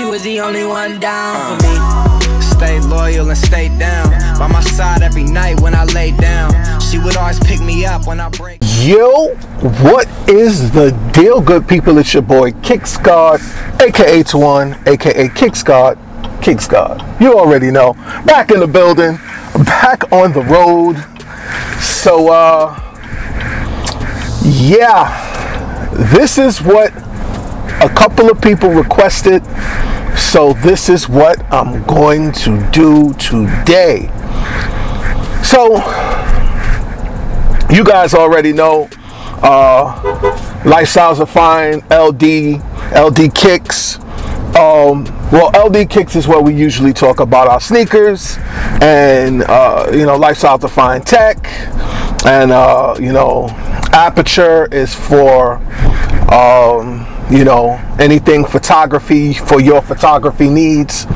she was the only one down for me. Stay loyal and stay down by my side every night when I lay down. She would always pick me up when I break. Yo, what is the deal, good people? It's your boy Kicksguard, aka Tawann, aka Kicksguard. You already know. Back in the building, back on the road. So yeah, this is what a couple of people requested. So this is what I'm going to do today. So you guys already know, Lifestyles Are Fine, LD Kicks. Well, LD Kicks is where we usually talk about our sneakers, and you know, Lifestyles Are Fine Tech, and you know, Aperture is for you know, anything photography for your photography needs.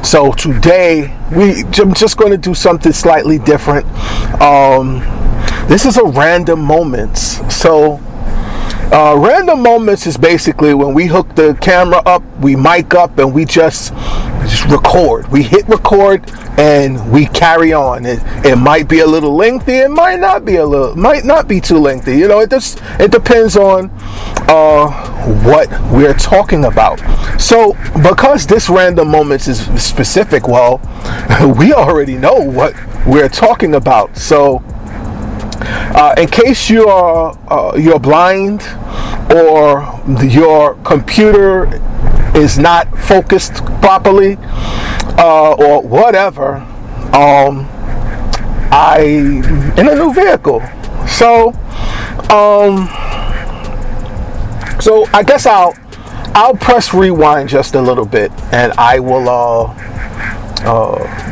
So today I'm just going to do something slightly different. This is a random moments. So random moments is basically when we hook the camera up, we mic up, and we just record. We hit record and we carry on. It might be a little lengthy. It might not be too lengthy. You know, it depends on what we're talking about. So because this random moments is specific, well, we already know what we're talking about. So in case you're blind or your computer is not focused properly or whatever, I'm in a new vehicle. So so I guess I'll press rewind just a little bit, and I will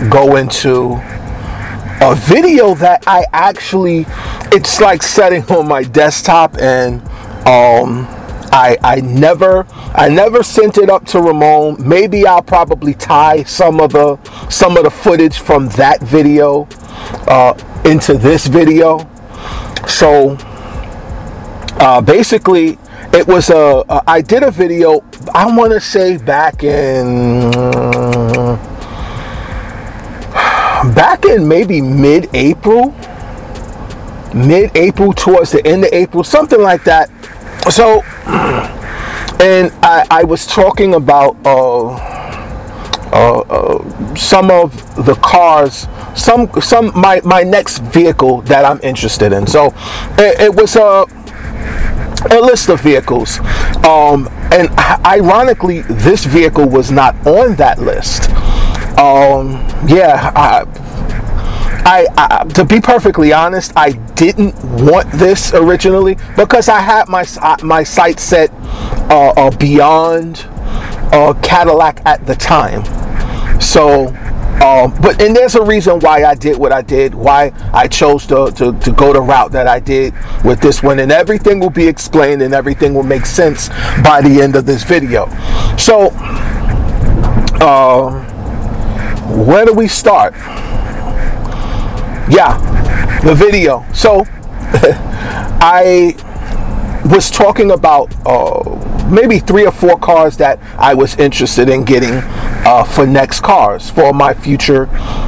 go into a video that I actually, it's like setting on my desktop, and I never sent it up to Ramon. Maybe I'll probably tie some of the footage from that video into this video. So basically, it was I did a video, I want to say back in maybe mid-April, towards the end of April, something like that. So, and I was talking about some of the cars, my next vehicle that I'm interested in. So it was a list of vehicles, and ironically, this vehicle was not on that list. Yeah, I to be perfectly honest, I didn't want this originally because I had my sight set beyond Cadillac at the time. So but there's a reason why I did what I did, why I chose to go the route that I did with this one, and everything will be explained and everything will make sense by the end of this video. So where do we start? Yeah, the video. So I was talking about maybe 3 or 4 cars that I was interested in getting for next cars, for my future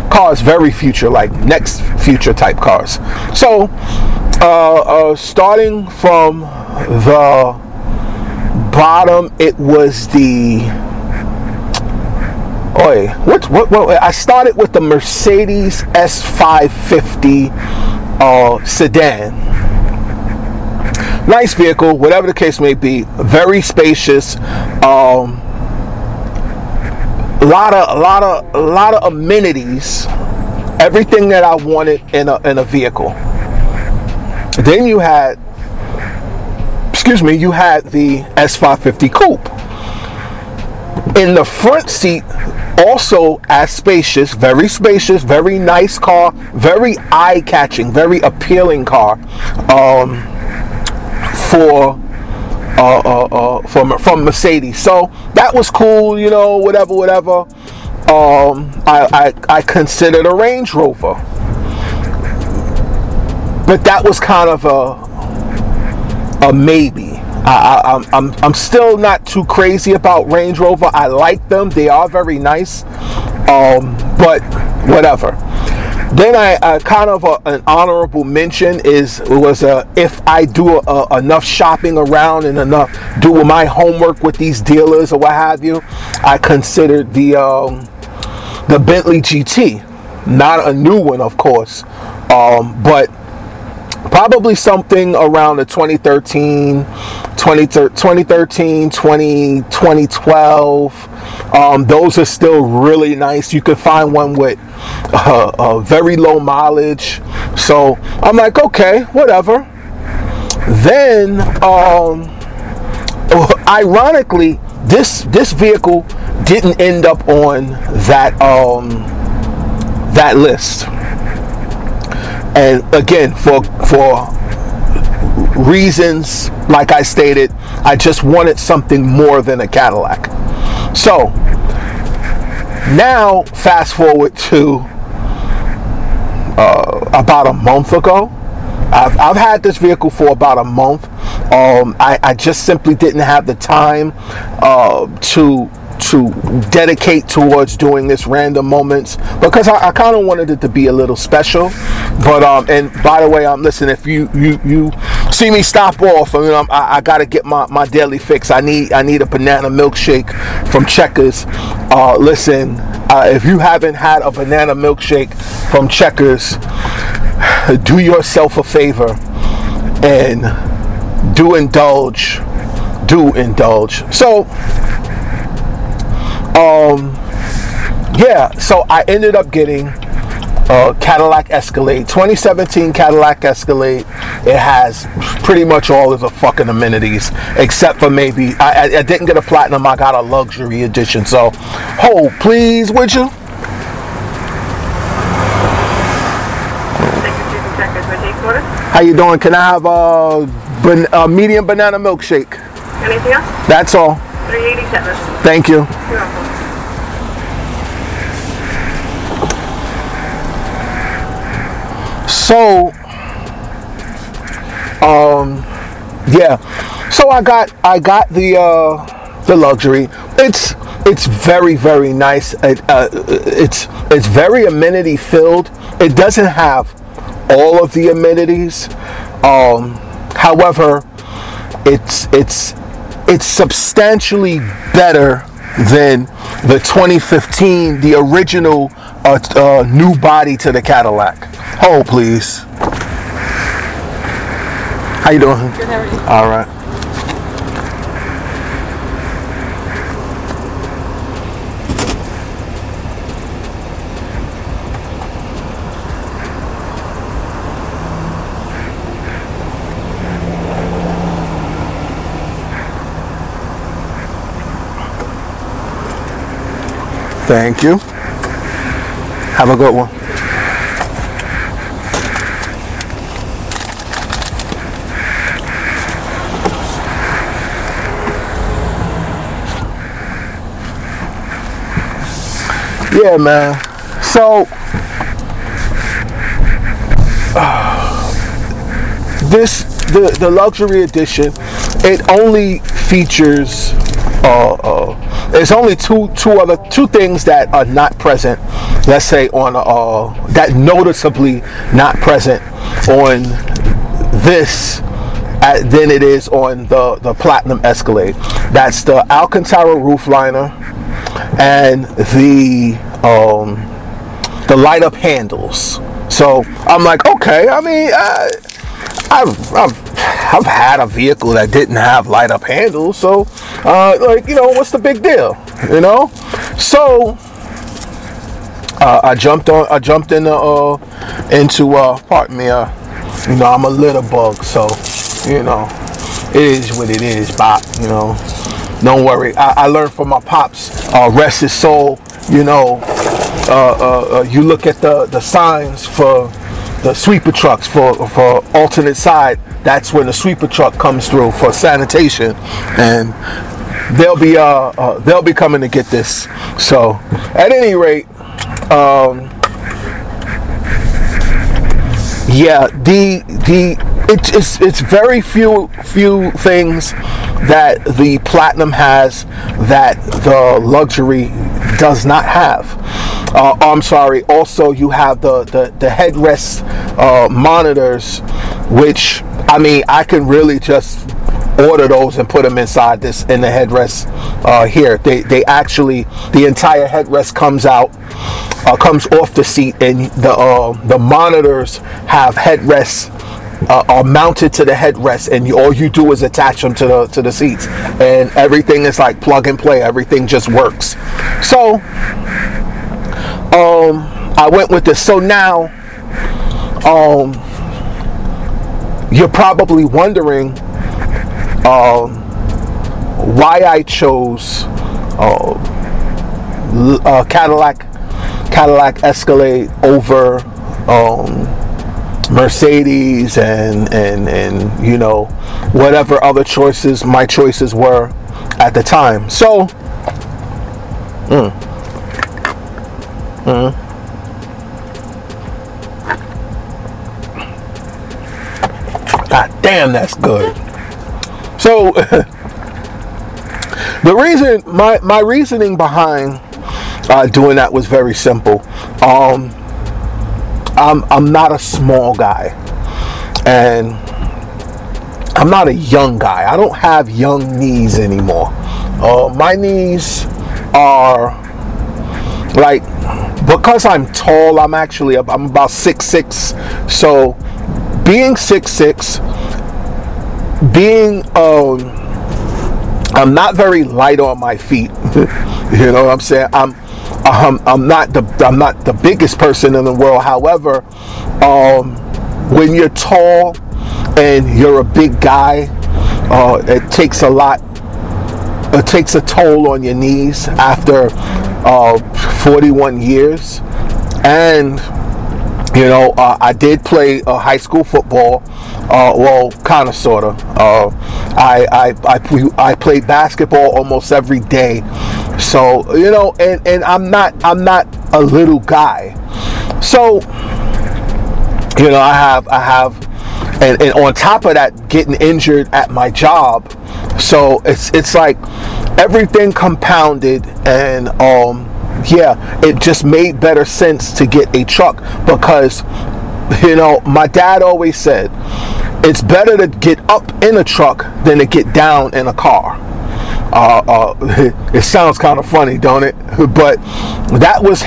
cars, very future, like next future type cars. So starting from the bottom, it was the what I started with the Mercedes S550 sedan. Nice vehicle, whatever the case may be, very spacious. A lot of amenities, everything that I wanted in a vehicle. Then you had the S550 coupe. In the front seat, also as spacious, very nice car, very eye-catching, very appealing car from Mercedes. So that was cool, you know, whatever. I considered a Range Rover, but that was kind of a maybe. I'm still not too crazy about Range Rover. I like them. They are very nice. But whatever. Then I kind of an honorable mention was if I do enough shopping around and enough doing my homework with these dealers or what have you, I considered the Bentley GT. Not a new one, of course, but probably something around the 2013, 2012. Those are still really nice. You could find one with very low mileage. So I'm like, okay, whatever. Then, ironically, this vehicle didn't end up on that list. And again, for reasons like I stated, I just wanted something more than a Cadillac. So now fast forward to about a month ago. I've had this vehicle for about a month. I just simply didn't have the time to dedicate towards doing this random moments, because I kind of wanted it to be a little special. But and by the way, listen, if you see me stop off, I gotta get my daily fix. I need a banana milkshake from Checkers. Listen, if you haven't had a banana milkshake from Checkers, do yourself a favor and do indulge. So yeah, so I ended up getting a Cadillac Escalade, 2017 Cadillac Escalade. It has pretty much all of the fucking amenities, except for maybe I didn't get a platinum. I got a luxury edition. So hold please, would you? How you doing? Can I have a medium banana milkshake? Anything else? That's all. 387. Thank you. You're welcome. So, yeah. So I got the luxury. It's very, very nice. It's very amenity filled. It doesn't have all of the amenities. However, it's substantially better than the 2015, the original new body to the Cadillac. Hold, please. How you doing? Good, how are you? All right. Thank you. Have a good one. Yeah, man. So the luxury edition, it only features there's only two things that are not present, let's say, on that noticeably not present on this than it is on the Platinum Escalade. That's the Alcantara roof liner and the light up handles. So I'm like, okay, I mean, I've had a vehicle that didn't have light up handles, so like, you know, what's the big deal, you know? So I jumped into pardon me, you know, I'm a litter bug, so you know, it is what it is, Bob, you know. Don't worry. I learned from my pops, rest his soul, you know, you look at the signs for the sweeper trucks for alternate side. That's when the sweeper truck comes through for sanitation, and they'll be coming to get this. So at any rate, yeah, it's very few things that the Platinum has that the Luxury does not have. I'm sorry. Also, you have the headrest monitors, which, I mean, I can really just order those and put them inside the headrest here. They actually, the entire headrest comes comes off the seat, and the monitors have headrests are mounted to the headrest, and all you do is attach them to the seats, and everything is like plug and play. Everything just works. So I went with this. So now you're probably wondering why I chose Cadillac Escalade over Mercedes and you know, whatever other choices my choices were at the time. So God damn, that's good. So the reason, my reasoning behind doing that was very simple. I'm not a small guy, and I'm not a young guy. I don't have young knees anymore. My knees are like, because I'm tall, I'm about 6'6". So being 6'6", being I'm not very light on my feet. You know what I'm saying? I'm not the biggest person in the world. However, when you're tall and you're a big guy, it takes a lot. It takes a toll on your knees after 41 years. And you know, I did play high school football. Well, kind of, sort of. I played basketball almost every day. So, you know, and I'm not a little guy. So, you know, I have, and on top of that, getting injured at my job. So it's like everything compounded, and yeah, it just made better sense to get a truck, because, you know, my dad always said it's better to get up in a truck than to get down in a car. It sounds kind of funny, don't it? But that was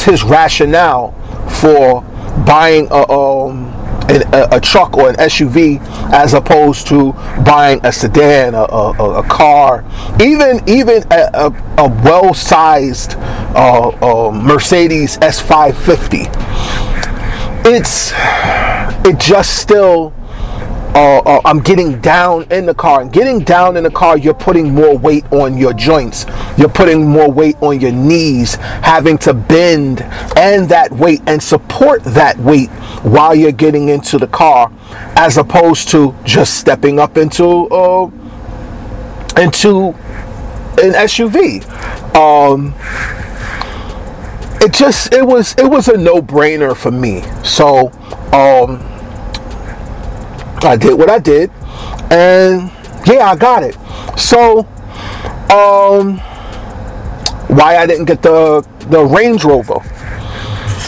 his rationale for buying a truck or an SUV, as opposed to buying a sedan, a car, even a well-sized Mercedes S550. It just still, I'm getting down in the car, and getting down in the car, you're putting more weight on your joints, you're putting more weight on your knees, having to bend and that weight and support that weight while you're getting into the car, as opposed to just stepping up into an SUV. It was a no-brainer for me. So I did what I did, and yeah, I got it. So why I didn't get the Range Rover?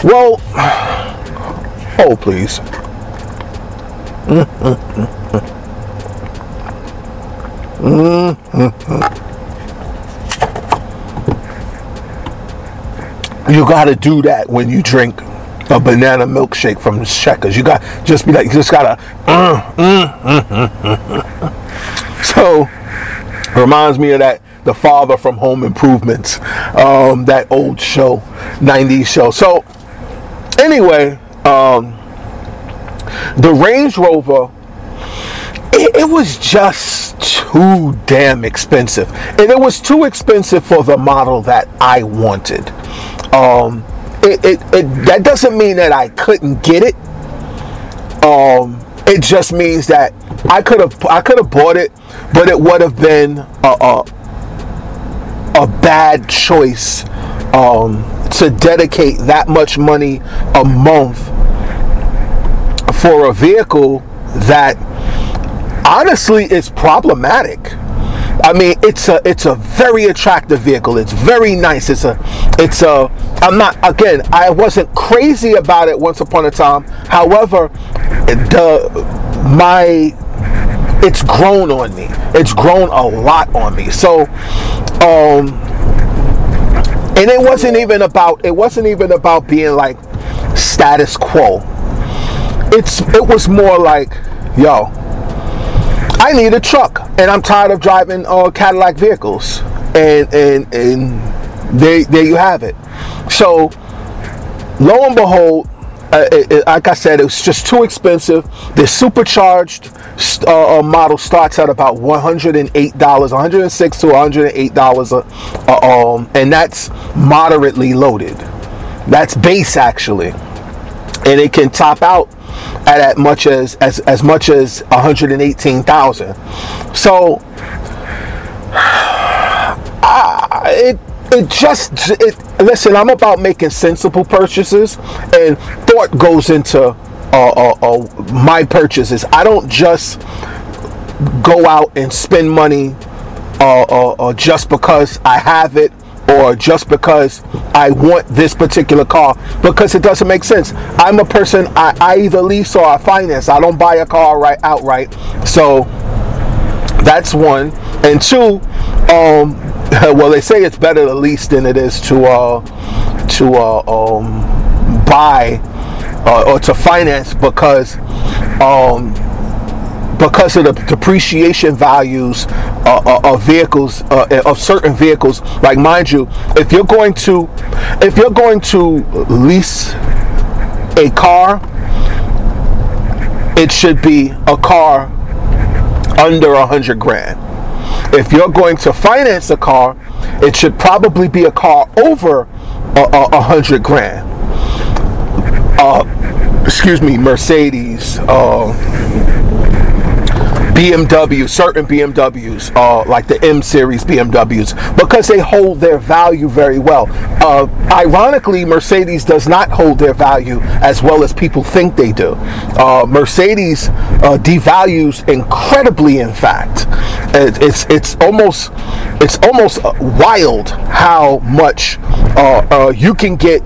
Well, hold please. You got to do that when you drink a banana milkshake from Checkers. You got just gotta. So reminds me of the father from Home Improvements, that old show, 90s show. So anyway, the Range Rover, it was just too damn expensive, and it was too expensive for the model that I wanted. That doesn't mean that I couldn't get it. It just means that I could have bought it, but it would have been a bad choice to dedicate that much money a month for a vehicle that honestly is problematic. I mean, it's a very attractive vehicle. It's very nice. I'm not, again, I wasn't crazy about it once upon a time. However, it's grown on me. It's grown a lot on me. So, and it wasn't even about being like status quo. It was more like, yo, I need a truck, and I'm tired of driving Cadillac vehicles, and there you have it. So, lo and behold, like I said, it was just too expensive. The supercharged model starts at about $108, $106 to $108, and that's moderately loaded. That's base, actually, and it can top out at as much as $118,000. So listen, I'm about making sensible purchases, and thought goes into my purchases. I don't just go out and spend money just because I have it, or just because I want this particular car, because it doesn't make sense. I'm a person, I either lease or I finance. I don't buy a car outright. So that's one. And two, well, they say it's better to lease than it is to buy or to finance, because of the depreciation values of vehicles, of certain vehicles. Like, mind you, if you're going to lease a car, it should be a car under 100 grand. If you're going to finance a car, it should probably be a car over 100 grand. Excuse me, Mercedes, BMW, certain BMWs, like the M series BMWs, because they hold their value very well. Ironically, Mercedes does not hold their value as well as people think they do. Mercedes devalues incredibly. In fact, it's almost wild how much you can get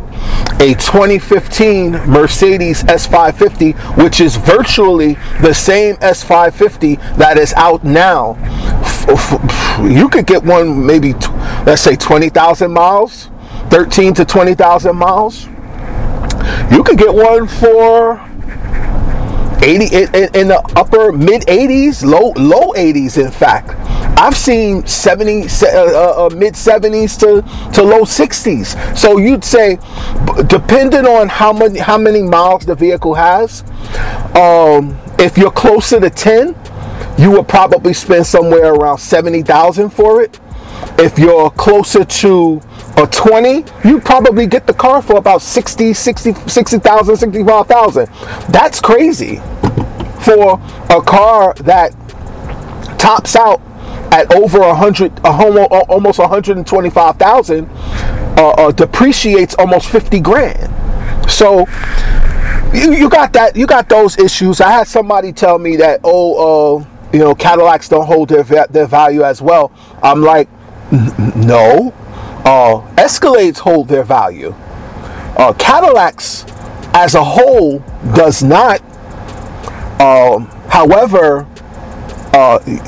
a 2015 Mercedes S550, which is virtually the same S550 that is out now. You could get one, maybe let's say 20,000 miles, 13 to 20,000 miles. You could get one for 80 in the upper mid 80s, low 80s. In fact, I've seen mid 70s to low 60s. So you'd say, depending on how many miles the vehicle has, if you're closer to 10, you would probably spend somewhere around 70,000 for it. If you're closer to a 20, you probably get the car for about 60,000, 65,000. That's crazy for a car that tops out at over 100, almost 125,000, depreciates almost 50 grand. So you got that, you got those issues. I had somebody tell me that, Cadillacs don't hold their value as well. I'm like, no, Escalades hold their value. Cadillacs as a whole does not. However,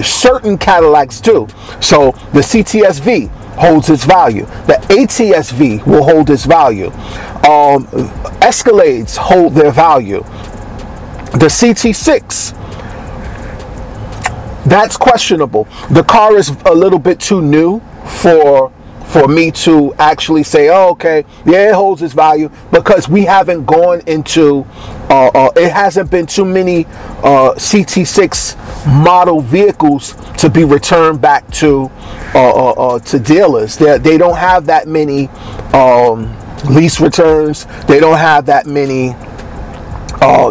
certain Cadillacs do. So the CTS-V holds its value. The ATS-V will hold its value. Escalades hold their value. The CT6, that's questionable. The car is a little bit too new for me to actually say, oh, okay, yeah, it holds its value, because we haven't gone into, it hasn't been too many CT6 model vehicles to be returned back to dealers. They don't have that many lease returns. They don't have that many.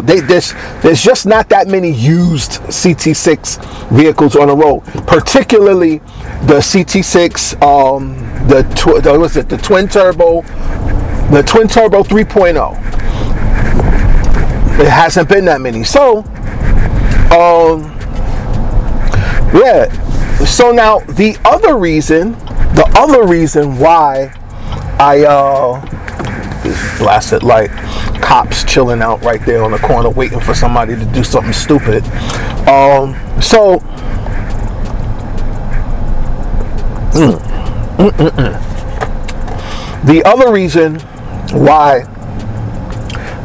There's just not that many used CT6 vehicles on the road, particularly the CT6, the twin turbo 3.0. It hasn't been that many. So Yeah. So now the other reason why I blasted light, cops chilling out right there on the corner waiting for somebody to do something stupid. So the other reason why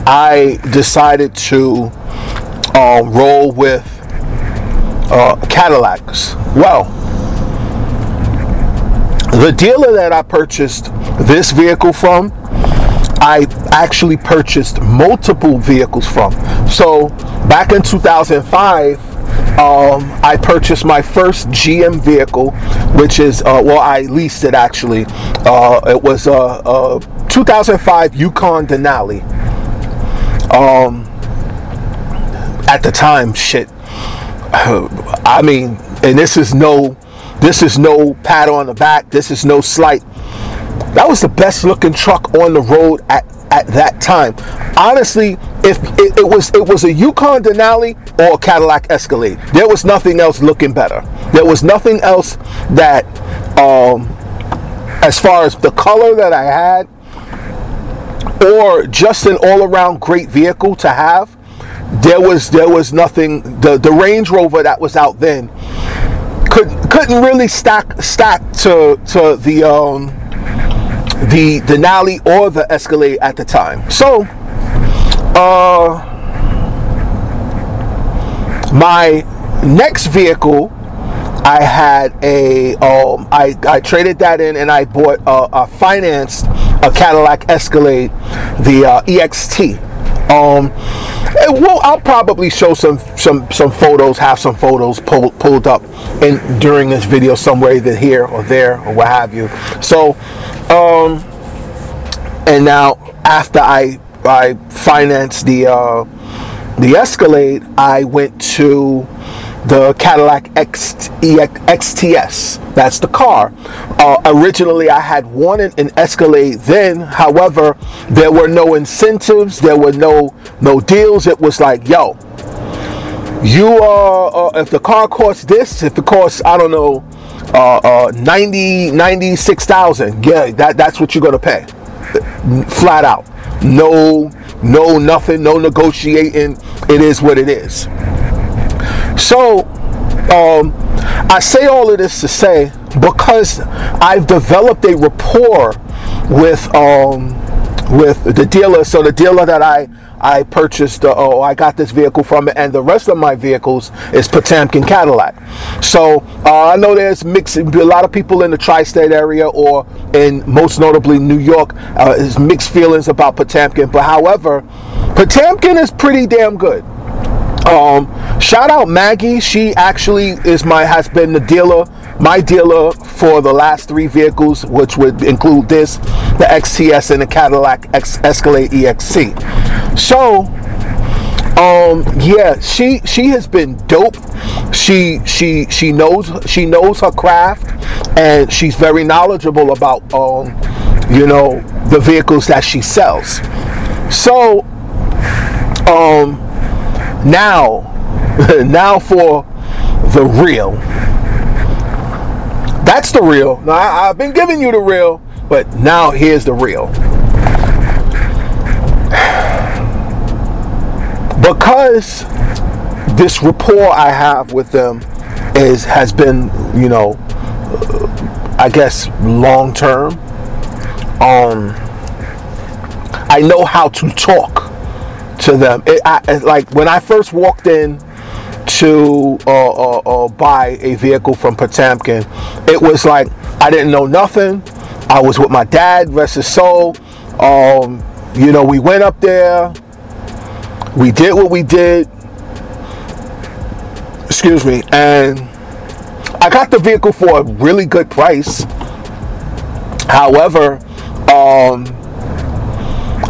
I decided to roll with Cadillacs, well, the dealer that I purchased this vehicle from, I actually purchased multiple vehicles from. So back in 2005, I purchased my first GM vehicle, which is, well, I leased it actually. It was a 2005 Yukon Denali. At the time, shit. I mean, and this is no pat on the back. This is no slight. That was the best looking truck on the road at that time. Honestly, if it was a Yukon Denali or a Cadillac Escalade, there was nothing else looking better. There was nothing else that, as far as the color that I had, or just an all-around great vehicle to have, there was nothing. The Range Rover that was out then couldn't really stack to the Denali or the Escalade at the time. So my next vehicle, I had I traded that in, and I bought financed a Cadillac Escalade, the EXT. Well, I'll probably show some photos, have some photos pulled up during this video somewhere, either here or there or what have you. So, and now after I financed the Escalade, I went to the Cadillac XTS. That's the car. Originally, I had wanted an Escalade then. However, there were no incentives. There were no deals. It was like, yo, you if the car costs this, if it costs, I don't know, 96,000, yeah, that's what you're gonna pay, flat out. No, nothing, no negotiating. It is what it is. So, I say all of this to say, because I've developed a rapport with the dealer. So the dealer that I purchased, I got this vehicle from, and the rest of my vehicles is Potemkin Cadillac. So I know there's a lot of people in the tri-state area, or in most notably New York, is mixed feelings about Potemkin. But however, Potemkin is pretty damn good. Shout out Maggie. She actually has been my dealer for the last 3 vehicles, which would include this, the XTS, and the Cadillac Escalade EXC. So, yeah, she has been dope. She knows her craft, and she's very knowledgeable about the vehicles that she sells. So, now for the real. That's the real. Now, I've been giving you the real, but now here's the real. Because this rapport I have with them has been, I guess, long term. I know how to talk to them. Like when I first walked in to buy a vehicle from Potemkin, it was like I didn't know nothing. I was with my dad, rest his soul. We went up there, we did what we did, excuse me, and I got the vehicle for a really good price. However,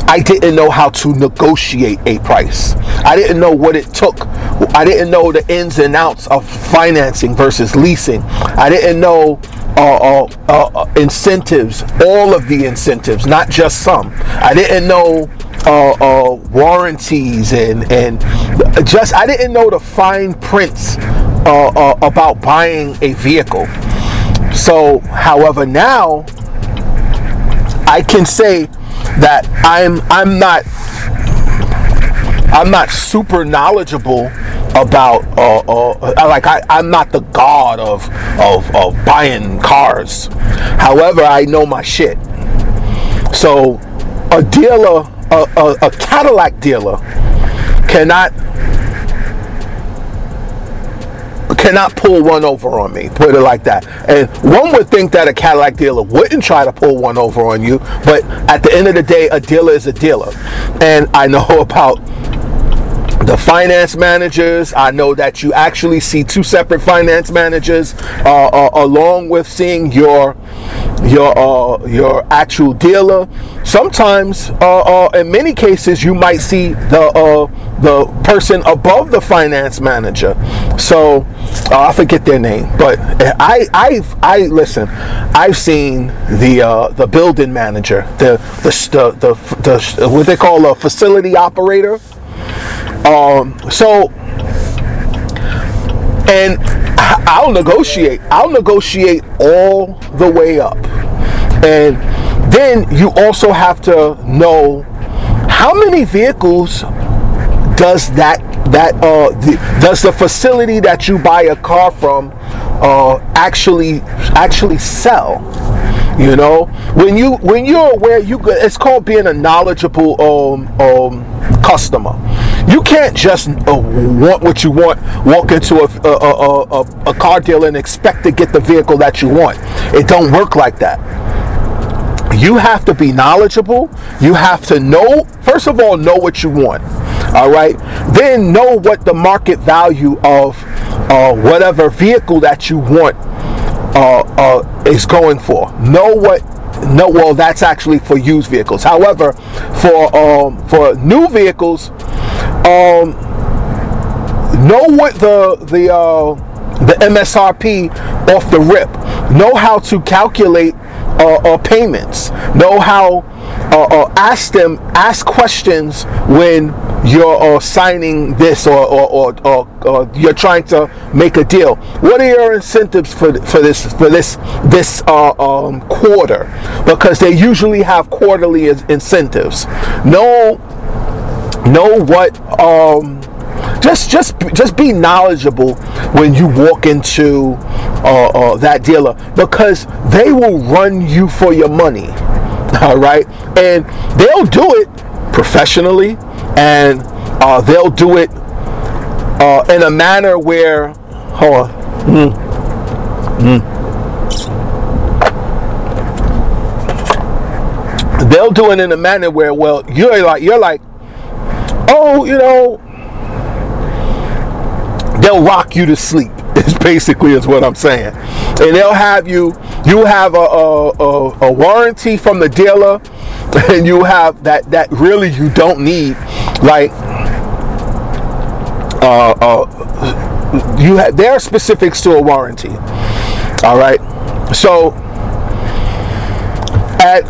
I didn't know how to negotiate a price. I didn't know what it took. I didn't know the ins and outs of financing versus leasing. I didn't know incentives, all of the incentives, not just some. I didn't know warranties and I didn't know the fine prints about buying a vehicle. So, however, now I can say that I'm not super knowledgeable about I'm not the god of buying cars. However, I know my shit. So a dealer, a Cadillac dealer cannot pull one over on me, put it like that. And one would think that a Cadillac dealer wouldn't try to pull one over on you, but at the end of the day, a dealer is a dealer. And I know about the finance managers. I know that you actually see two separate finance managers along with seeing your actual dealer. Sometimes, in many cases, you might see the person above the finance manager. So I forget their name, but listen. I've seen the building manager, the what they call a facility operator. And I'll negotiate all the way up. And then you also have to know how many vehicles does does the facility that you buy a car from actually sell. You know, when you're aware, it's called being a knowledgeable customer. You can't just want what you want, walk into a car dealer and expect to get the vehicle that you want. It don't work like that. You have to be knowledgeable. You have to know, first of all, know what you want. All right. Then know what the market value of whatever vehicle that you want is going for. Well, that's actually for used vehicles. However, for new vehicles, know what the MSRP off the rip. Know how to calculate payments. Know how ask questions when you're signing this or you're trying to make a deal. What are your incentives for this quarter? Because they usually have quarterly incentives. Know what just be knowledgeable when you walk into that dealer, because they will run you for your money. All right, and they'll do it professionally, and they'll do it in a manner where they'll do it in a manner where, well, you're like, oh, you know, they'll rock you to sleep. Is basically is what I'm saying. And they'll have you have a warranty from the dealer, and you have that really you don't need. Like there are specifics to a warranty. All right. So at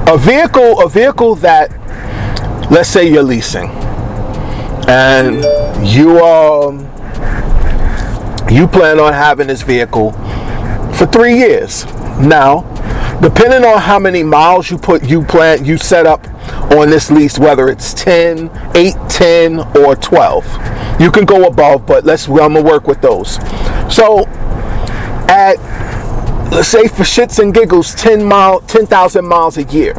a vehicle that, let's say you're leasing, and you plan on having this vehicle for 3 years. Now, depending on how many miles you set up on this lease, whether it's 10, 8, 10, or 12. You can go above, but I'm gonna work with those. So at, let's say for shits and giggles, 10,000 miles a year.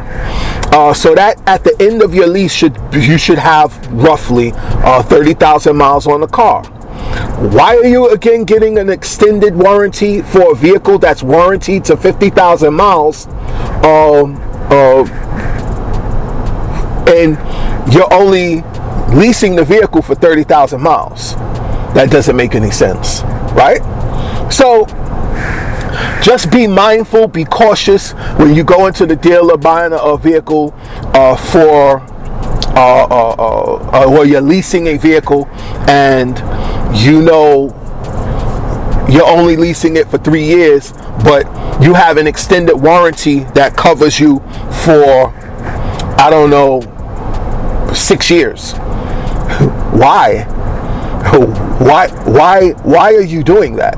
So that at the end of your lease you should have roughly 30,000 miles on the car. Why are you again getting an extended warranty for a vehicle that's warranted to 50,000 miles, and you're only leasing the vehicle for 30,000 miles? That doesn't make any sense, right? So just be mindful, be cautious when you go into the dealer buying a vehicle or you're leasing a vehicle, and you know you're only leasing it for 3 years, but you have an extended warranty that covers you for, I don't know, 6 years. Why? Why are you doing that?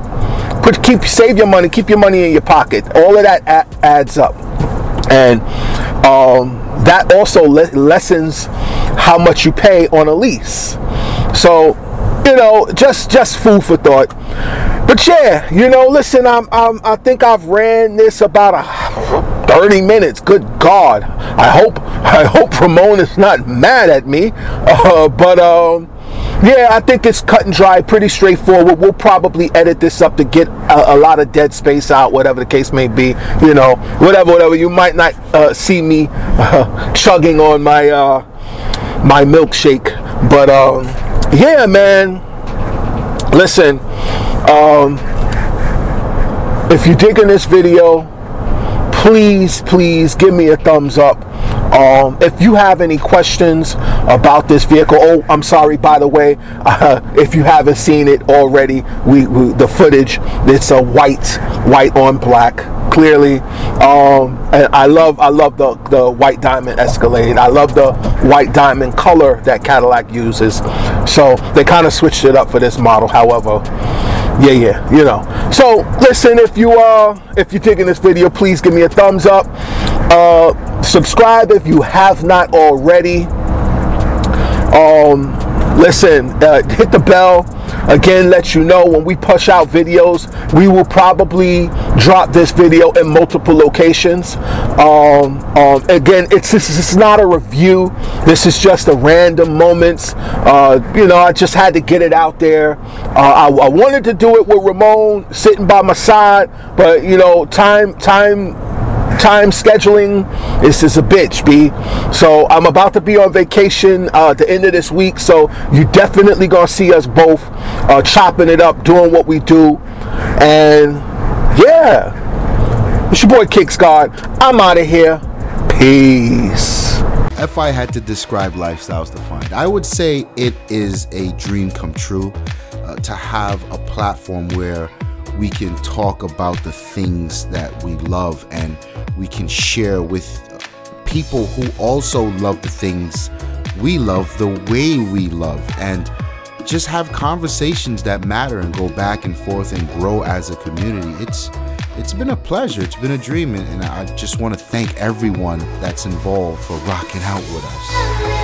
Save your money, keep your money in your pocket. All of that adds up. And that also lessens how much you pay on a lease. So, you know, just food for thought. But yeah, you know, listen, I think I've ran this about 30 minutes. Good God. I hope Ramon is not mad at me. Yeah, I think it's cut and dry, pretty straightforward. We'll probably edit this up to get a lot of dead space out, whatever the case may be. You know, whatever. You might not see me chugging on my my milkshake, but yeah, man. Listen, if you're digging this video, please give me a thumbs up. If you have any questions about this vehicle, oh, I'm sorry, by the way, if you haven't seen it already, the footage, it's a white on black, clearly. And I love the white diamond Escalade. I love the white diamond color that Cadillac uses. So they kind of switched it up for this model. However, yeah, you know. So listen, if you're digging this video, please give me a thumbs up. Subscribe if you have not already. Listen, hit the bell. Again, let you know when we push out videos. We will probably drop this video in multiple locations. Again, this is not a review. This is just a random moments. You know, I just had to get it out there. I wanted to do it with Ramon sitting by my side, but you know, time scheduling is a bitch, B. So I'm about to be on vacation at the end of this week, so you definitely gonna see us both chopping it up, doing what we do. And yeah, it's your boy Kicks God. I'm out of here. Peace. If I had to describe Lifestyles Defined, I would say it is a dream come true to have a platform where we can talk about the things that we love, and we can share with people who also love the things we love the way we love, and just have conversations that matter and go back and forth and grow as a community. It's been a pleasure. It's been a dream, and I just want to thank everyone that's involved for rocking out with us.